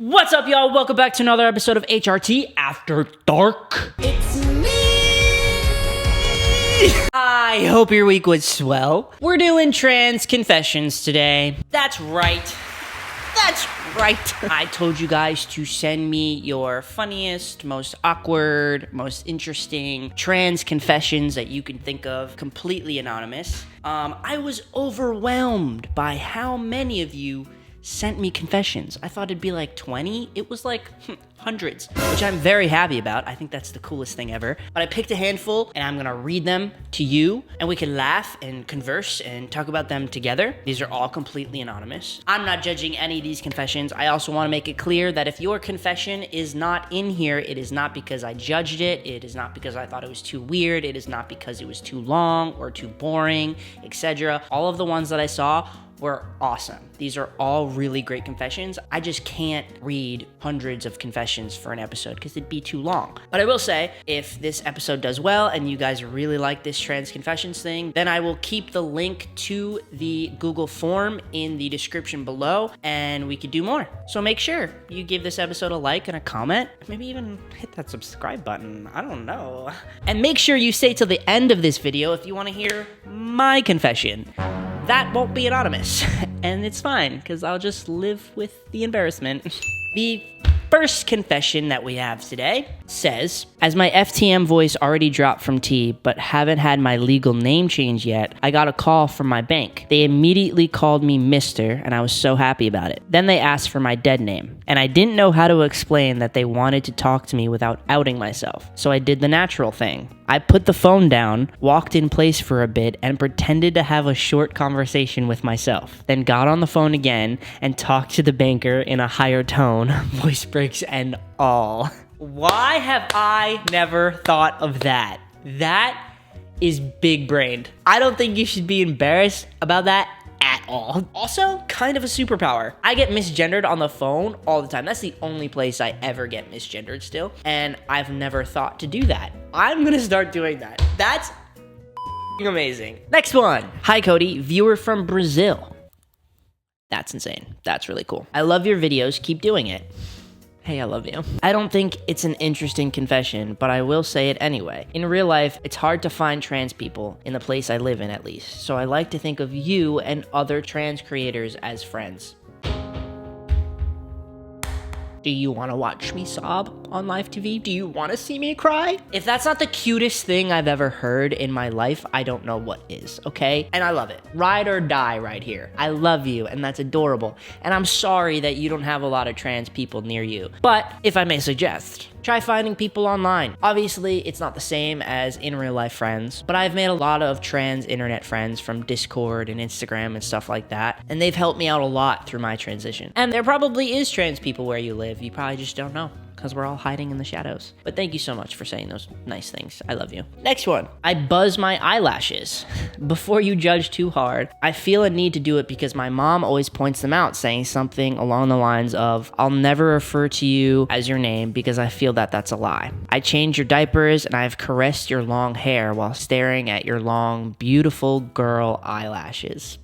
What's up, y'all? Welcome back to another episode of HRT After Dark. It's me! I hope your week was swell. We're doing trans confessions today. That's right. I told you guys to send me your funniest, most awkward, most interesting trans confessions that you can think of, completely anonymous. I was overwhelmed by how many of you sent me confessions. I thought it'd be like 20. It was like hundreds, which I'm very happy about. I think that's the coolest thing ever. But I picked a handful and I'm gonna read them to you and we can laugh and converse and talk about them together. These are all completely anonymous. I'm not judging any of these confessions. I also wanna make it clear that if your confession is not in here, it is not because I judged it. It is not because I thought it was too weird. It is not because it was too long or too boring, etc. All of the ones that I saw were awesome. These are all really great confessions. I just can't read hundreds of confessions for an episode because it'd be too long. But I will say, if this episode does well and you guys really like this trans confessions thing, then I will keep the link to the Google form in the description below and we could do more. So make sure you give this episode a like and a comment. Maybe even hit that subscribe button. I don't know. And make sure you stay till the end of this video if you want to hear my confession. That won't be anonymous, and it's fine, because I'll just live with the embarrassment. The first confession that we have today says, as my FTM voice already dropped from T, but haven't had my legal name change yet, I got a call from my bank. They immediately called me Mr., and I was so happy about it. Then they asked for my dead name, and I didn't know how to explain that they wanted to talk to me without outing myself, so I did the natural thing. I put the phone down, walked in place for a bit, and pretended to have a short conversation with myself. Then got on the phone again and talked to the banker in a higher tone, voice breaks and all. Why have I never thought of that? That is big brained. I don't think you should be embarrassed about that at all. Also, kind of a superpower. I get misgendered on the phone all the time. That's the only place I ever get misgendered still, and I've never thought to do that. I'm gonna start doing that. That's amazing. Next one. Hi, Cody, viewer from Brazil. That's insane. That's really cool. I love your videos. Keep doing it. Hey, I love you. I don't think it's an interesting confession, but I will say it anyway. In real life, it's hard to find trans people, in the place I live in at least, so I like to think of you and other trans creators as friends. Do you want to watch me sob on live TV? Do you want to see me cry? If that's not the cutest thing I've ever heard in my life, I don't know what is, okay? And I love it. Ride or die right here. I love you, and that's adorable. And I'm sorry that you don't have a lot of trans people near you. But if I may suggest, try finding people online. Obviously, it's not the same as in real life friends, but I've made a lot of trans internet friends from Discord and Instagram and stuff like that, and they've helped me out a lot through my transition. And there probably is trans people where you live. You probably just don't know, because we're all hiding in the shadows. But thank you so much for saying those nice things. I love you. Next one. I buzz my eyelashes. Before you judge too hard, I feel a need to do it because my mom always points them out, saying something along the lines of, I'll never refer to you as your name because I feel that that's a lie. I change your diapers and I've caressed your long hair while staring at your long, beautiful girl eyelashes.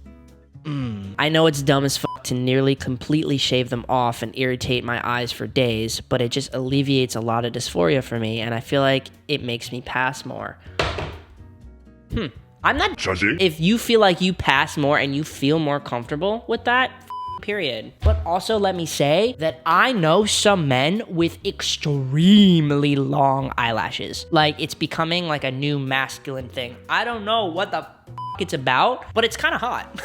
I know it's dumb as fuck to nearly completely shave them off and irritate my eyes for days, but it just alleviates a lot of dysphoria for me, and I feel like it makes me pass more. I'm not judging. If you feel like you pass more and you feel more comfortable with that, period. But also let me say that I know some men with extremely long eyelashes. Like, it's becoming like a new masculine thing. I don't know what the it's about, but it's kind of hot.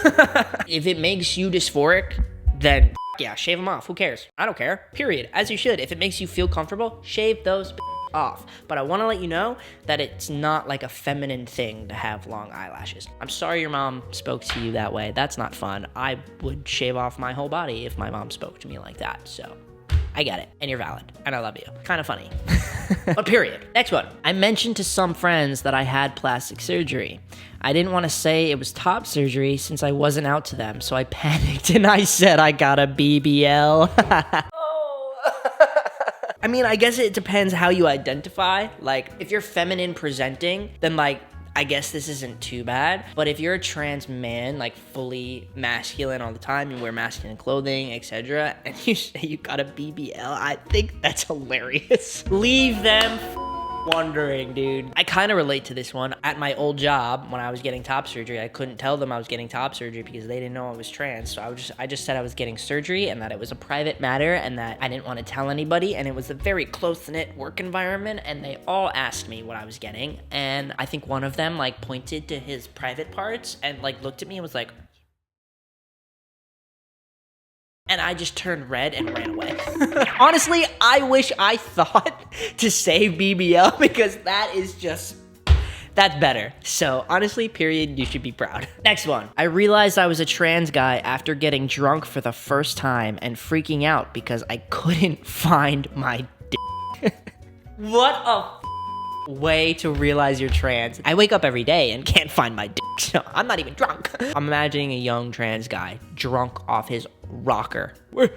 If it makes you dysphoric, then yeah, shave them off. Who cares? I don't care. Period. As you should. If it makes you feel comfortable, shave those off. But I want to let you know that it's not like a feminine thing to have long eyelashes. I'm sorry your mom spoke to you that way. That's not fun. I would shave off my whole body if my mom spoke to me like that. So I get it, and you're valid, and I love you. Kind of funny. But period. Next one. I mentioned to some friends that I had plastic surgery. I didn't want to say it was top surgery since I wasn't out to them, so I panicked and I said I got a BBL. I mean, I guess it depends how you identify. Like, if you're feminine presenting, then like, I guess this isn't too bad, but if you're a trans man, like fully masculine all the time, you wear masculine clothing, etc., and you say you got a BBL, I think that's hilarious. Leave them wondering, dude. I kind of relate to this one. At my old job, when I was getting top surgery, I couldn't tell them I was getting top surgery because they didn't know I was trans. So I just said I was getting surgery and that it was a private matter and that I didn't want to tell anybody. And it was a very close-knit work environment, and they all asked me what I was getting. And I think one of them like pointed to his private parts and like looked at me and was like, and I just turned red and ran away. Honestly, I wish I thought to say BBL because that's better. So honestly, period, you should be proud. Next one. I realized I was a trans guy after getting drunk for the first time and freaking out because I couldn't find my dick. What a way to realize you're trans. I wake up every day and can't find my dick, so I'm not even drunk. I'm imagining a young trans guy drunk off his rocker. Where's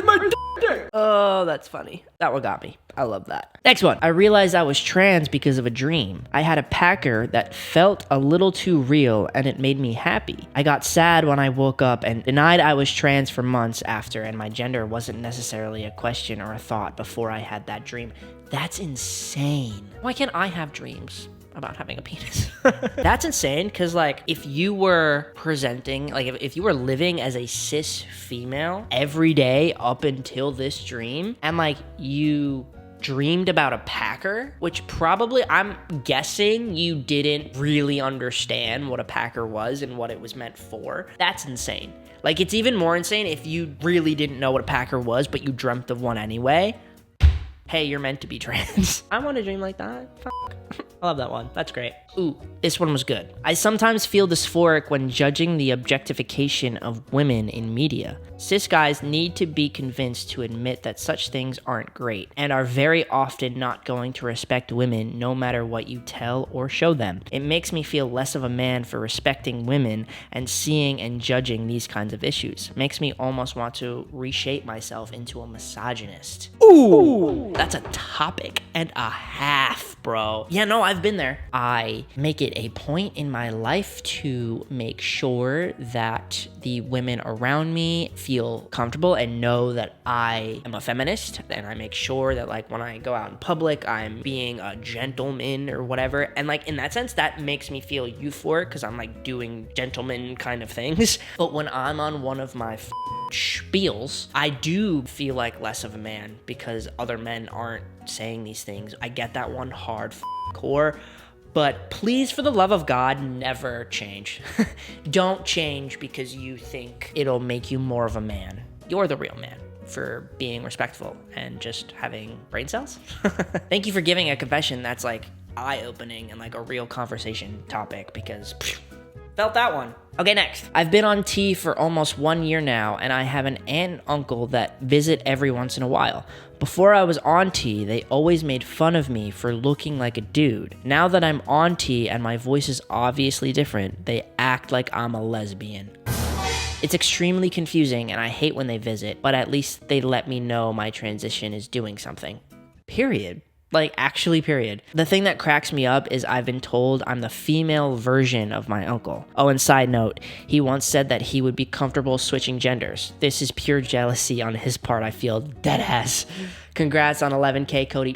my dick? Oh, that's funny. That one got me. I love that. Next one. I realized I was trans because of a dream. I had a packer that felt a little too real and it made me happy. I got sad when I woke up and denied I was trans for months after, and my gender wasn't necessarily a question or a thought before I had that dream. That's insane. Why can't I have dreams about having a penis? That's insane, because like if you were presenting, like if you were living as a cis female every day up until this dream, and like you dreamed about a packer, which probably, I'm guessing you didn't really understand what a packer was and what it was meant for. That's insane. Like it's even more insane if you really didn't know what a packer was, but you dreamt of one anyway. Hey, you're meant to be trans. I want to dream like that. Fuck. I love that one. That's great. Ooh, this one was good. I sometimes feel dysphoric when judging the objectification of women in media. Cis guys need to be convinced to admit that such things aren't great and are very often not going to respect women no matter what you tell or show them. It makes me feel less of a man for respecting women and seeing and judging these kinds of issues. Makes me almost want to reshape myself into a misogynist. Ooh, that's a topic and a half, bro. Yeah, no, I've been there. I make it a point in my life to make sure that the women around me feel comfortable and know that I am a feminist, and I make sure that like when I go out in public, I'm being a gentleman or whatever. And like in that sense, that makes me feel euphoric because I'm like doing gentleman kind of things. But when I'm on one of my spiels, I do feel like less of a man because other men aren't saying these things. I get that one hard core, but please, for the love of God, never change. Don't change because you think it'll make you more of a man. You're the real man for being respectful and just having brain cells. Thank you for giving a confession that's like eye-opening and like a real conversation topic, because felt that one. Okay, next. I've been on T for almost 1 year now, and I have an aunt and uncle that visit every once in a while. Before I was on T, they always made fun of me for looking like a dude. Now that I'm on T and my voice is obviously different, they act like I'm a lesbian. It's extremely confusing, and I hate when they visit, but at least they let me know my transition is doing something. Period. Like, actually, period. The thing that cracks me up is I've been told I'm the female version of my uncle. Oh, and side note, he once said that he would be comfortable switching genders. This is pure jealousy on his part, I feel. Deadass. Congrats on 11K, Cody.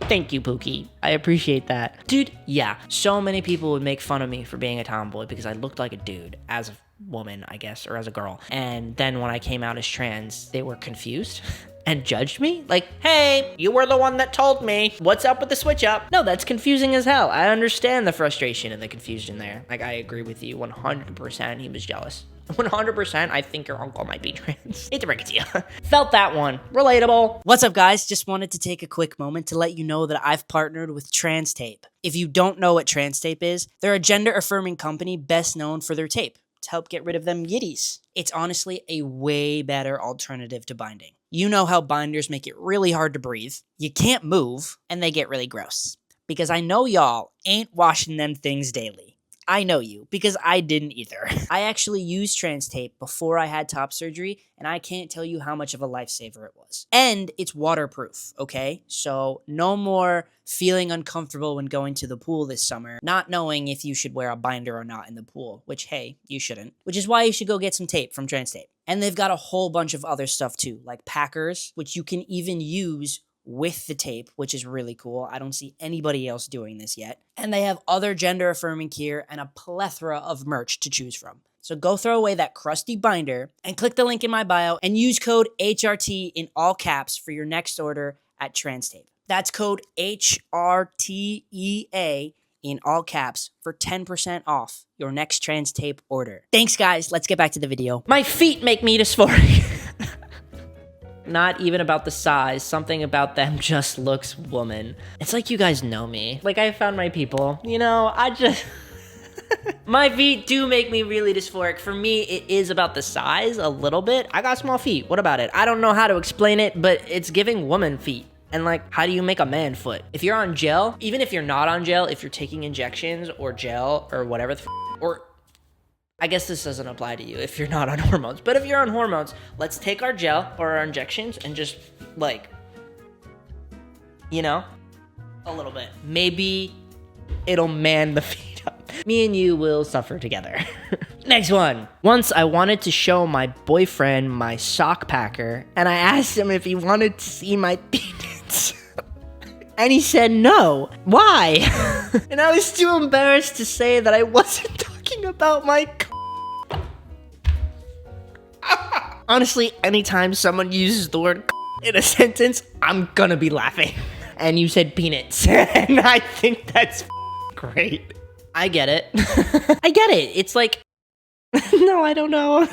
Thank you, Pookie. I appreciate that. Dude, yeah. So many people would make fun of me for being a tomboy because I looked like a dude as a woman, I guess, or as a girl. And then when I came out as trans, they were confused and judged me. Like, hey, you were the one that told me. What's up with the switch up? No, that's confusing as hell. I understand the frustration and the confusion there. Like, I agree with you 100%. He was jealous. 100%, I think your uncle might be trans. Hate to break it to you. Felt that one. Relatable. What's up, guys? Just wanted to take a quick moment to let you know that I've partnered with Trans Tape. If you don't know what Trans Tape is, they're a gender-affirming company best known for their tape to help get rid of them yitties. It's honestly a way better alternative to binding. You know how binders make it really hard to breathe, you can't move, and they get really gross. Because I know y'all ain't washing them things daily. I know you, because I didn't either. I actually used trans tape before I had top surgery, and I can't tell you how much of a lifesaver it was. And it's waterproof, okay? So no more feeling uncomfortable when going to the pool this summer, not knowing if you should wear a binder or not in the pool, which, hey, you shouldn't. Which is why you should go get some tape from Trans Tape. And they've got a whole bunch of other stuff too, like packers, which you can even use with the tape, which is really cool. I don't see anybody else doing this yet. And they have other gender affirming gear and a plethora of merch to choose from. So go throw away that crusty binder and click the link in my bio and use code HRT in all caps for your next order at Trans Tape. That's code HRTEA in all caps for 10% off your next Trans Tape order. Thanks, guys. Let's get back to the video. My feet make me dysphoric. Not even about the size. Something about them just looks woman. It's like you guys know me. Like, I found my people. You know, I just... My feet do make me really dysphoric. For me, it is about the size a little bit. I got small feet. What about it? I don't know how to explain it, but it's giving woman feet. And like, how do you make a man foot? If you're on gel, even if you're not on gel, if you're taking injections or gel or whatever or I guess this doesn't apply to you if you're not on hormones, but if you're on hormones, let's take our gel or our injections and just like, you know, a little bit. Maybe it'll man the feet up. Me and you will suffer together. Next one. Once I wanted to show my boyfriend my sock packer, and I asked him if he wanted to see my penis. And he said no. Why? And I was too embarrassed to say that I wasn't talking about my Honestly, anytime someone uses the word in a sentence, I'm gonna be laughing. And you said peanuts. And I think that's great. I get it. I get it. It's like, no, I don't know.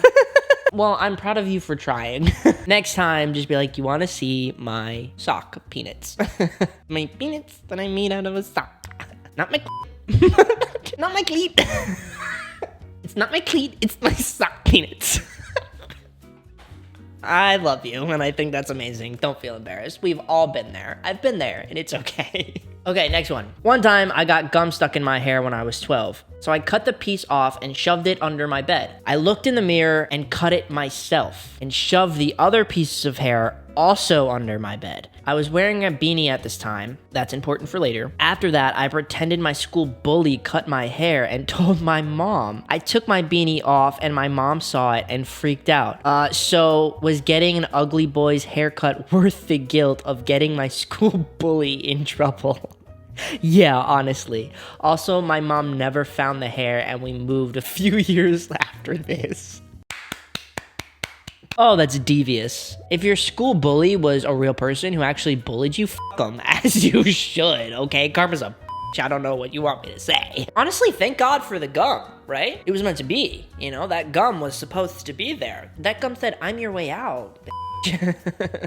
Well, I'm proud of you for trying. Next time, just be like, you want to see my sock peanuts. My peanuts that I made out of a sock. Not my not my cleat. It's not my cleat, it's my sock peanuts. I love you, and I think that's amazing. Don't feel embarrassed. We've all been there. I've been there, and it's okay. Okay, next one. One time, I got gum stuck in my hair when I was 12. So I cut the piece off and shoved it under my bed. I looked in the mirror and cut it myself and shoved the other pieces of hair also under my bed. I was wearing a beanie at this time. That's important for later. After that, I pretended my school bully cut my hair and told my mom. I took my beanie off and my mom saw it and freaked out. So was getting an ugly boy's haircut worth the guilt of getting my school bully in trouble? Yeah, honestly. Also, my mom never found the hair and we moved a few years after this. Oh, that's devious. If your school bully was a real person who actually bullied you, f*** them, as you should, okay? Karma's a bitch. I don't know what you want me to say. Honestly, thank God for the gum, right? It was meant to be, you know? That gum was supposed to be there. That gum said, I'm your way out, bitch.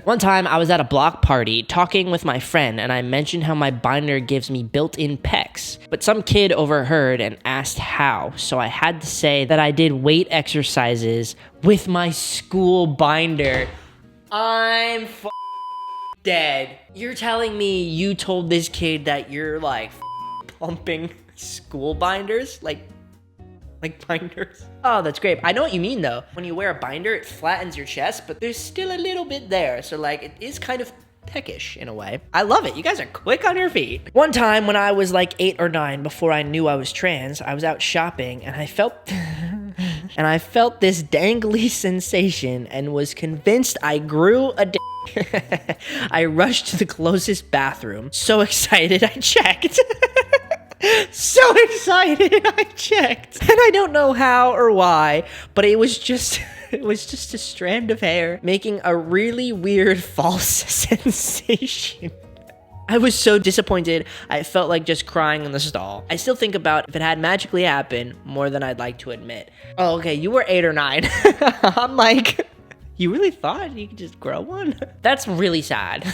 One time, I was at a block party talking with my friend, and I mentioned how my binder gives me built-in pecs. But some kid overheard and asked how, so I had to say that I did weight exercises with my school binder. I'm dead. You're telling me you told this kid that you're like pumping school binders? Like binders? Oh, that's great. I know what you mean though. When you wear a binder, it flattens your chest, but there's still a little bit there. So like, it is kind of peckish in a way. I love it. You guys are quick on your feet. One time when I was like 8 or 9, before I knew I was trans, I was out shopping and I felt this dangly sensation and was convinced I grew a dick. I rushed to the closest bathroom. So excited, I checked. So excited, I checked. And I don't know how or why, but it was just a strand of hair making a really weird false sensation. I was so disappointed, I felt like just crying in the stall. I still think about if it had magically happened more than I'd like to admit. Oh, okay, you were 8 or 9. I'm like, you really thought you could just grow one? That's really sad,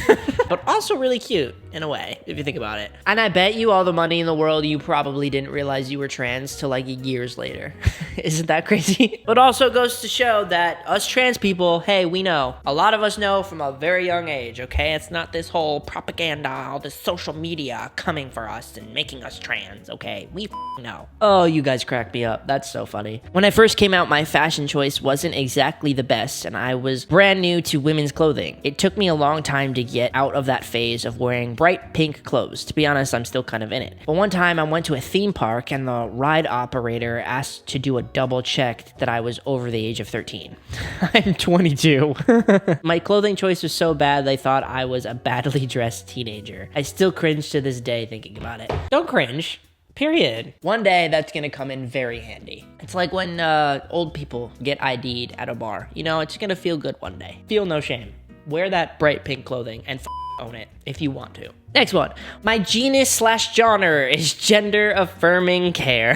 but also really cute in a way, if you think about it. And I bet you all the money in the world, you probably didn't realize you were trans till like years later. Isn't that crazy? But also goes to show that us trans people, hey, we know. A lot of us know from a very young age, okay? It's not this whole propaganda, all this social media coming for us and making us trans, okay? We know. Oh, you guys crack me up. That's so funny. When I first came out, my fashion choice wasn't exactly the best, and I was brand new to women's clothing. It took me a long time to get out of that phase of wearing bright pink clothes. To be honest, I'm still kind of in it. But one time I went to a theme park and the ride operator asked to do a double check that I was over the age of 13. I'm 22. My clothing choice was so bad they thought I was a badly dressed teenager. I still cringe to this day thinking about it. Don't cringe. Period. One day that's gonna come in very handy. It's like when old people get ID'd at a bar. You know, it's gonna feel good one day. Feel no shame. Wear that bright pink clothing and own it if you want to. Next one. My genus/genre is gender affirming care.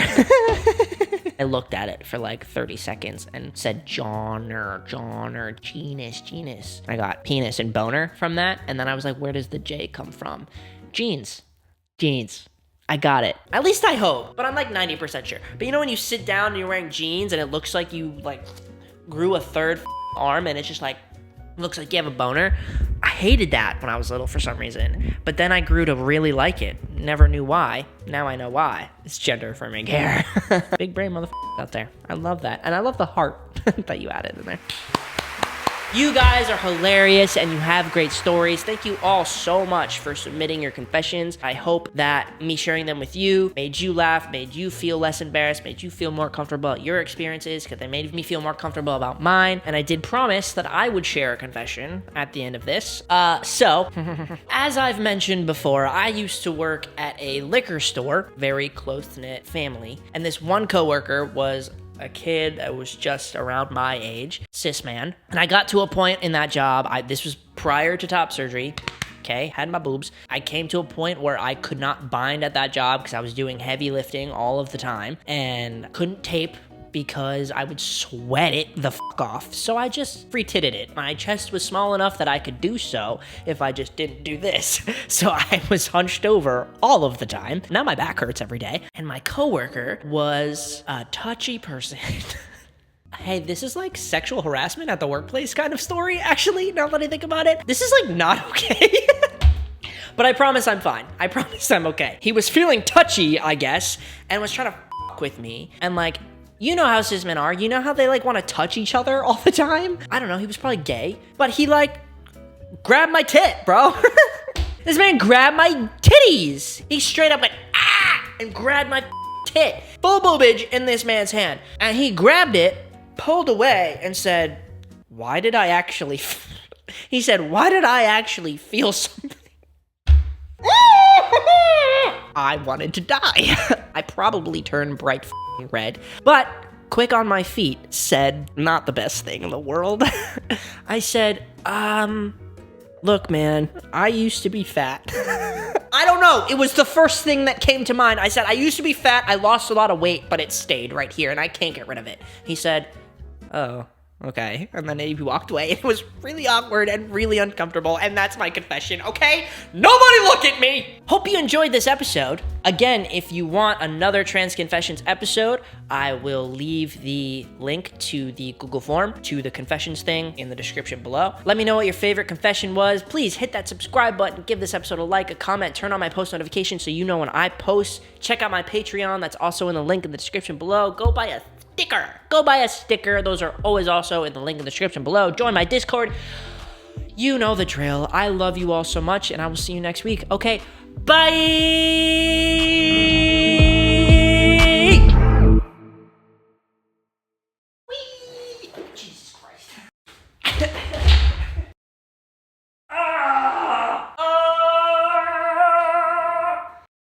I looked at it for like 30 seconds and said genre, genus. I got penis and boner from that. And then I was like, where does the J come from? Jeans. I got it. At least I hope, but I'm like 90% sure. But you know when you sit down and you're wearing jeans and it looks like you like grew a third arm and it's just like, looks like you have a boner? I hated that when I was little for some reason. But then I grew to really like it. Never knew why. Now I know why. It's gender affirming care. Big brain motherfuckers out there. I love that. And I love the heart that you added in there. You guys are hilarious and you have great stories. Thank you all so much for submitting your confessions. I hope that me sharing them with you made you laugh, made you feel less embarrassed, made you feel more comfortable about your experiences, because they made me feel more comfortable about mine. And I did promise that I would share a confession at the end of this. So, as I've mentioned before, I used to work at a liquor store, very close-knit family. And this one coworker was a kid that was just around my age, cis man. And I got to a point in that job, this was prior to top surgery, okay, had my boobs. I came to a point where I could not bind at that job because I was doing heavy lifting all of the time and couldn't tape because I would sweat it the fuck off. So I just free-titted it. My chest was small enough that I could do so if I just didn't do this. So I was hunched over all of the time. Now my back hurts every day. And my coworker was a touchy person. Hey, this is like sexual harassment at the workplace kind of story, actually, now that I think about it. This is like not okay. But I promise I'm fine. I promise I'm okay. He was feeling touchy, I guess, and was trying to fuck with me. And like, you know how cis men are. You know how they like want to touch each other all the time? I don't know, he was probably gay, but he like grabbed my tit, bro. This man grabbed my titties. He straight up went, ah, and grabbed my tit. Full boobage in this man's hand. And he grabbed it, pulled away, and said, why did I actually feel something? I wanted to die. I probably turned bright red, but quick on my feet said not the best thing in the world. I said, look, man, I used to be fat. I don't know. It was the first thing that came to mind. I said, I used to be fat. I lost a lot of weight, but it stayed right here and I can't get rid of it. He said, oh, okay. And then he walked away. It was really awkward and really uncomfortable, and that's my confession, okay? Nobody look at me! Hope you enjoyed this episode. Again, if you want another Trans Confessions episode, I will leave the link to the Google form, to the confessions thing in the description below. Let me know what your favorite confession was. Please hit that subscribe button, give this episode a like, a comment, turn on my post notifications so you know when I post. Check out my Patreon, that's also in the link in the description below. Go buy a sticker. Go buy a sticker. Those are always also in the link in the description below. Join my Discord. You know the drill. I love you all so much, and I will see you next week. Okay, bye!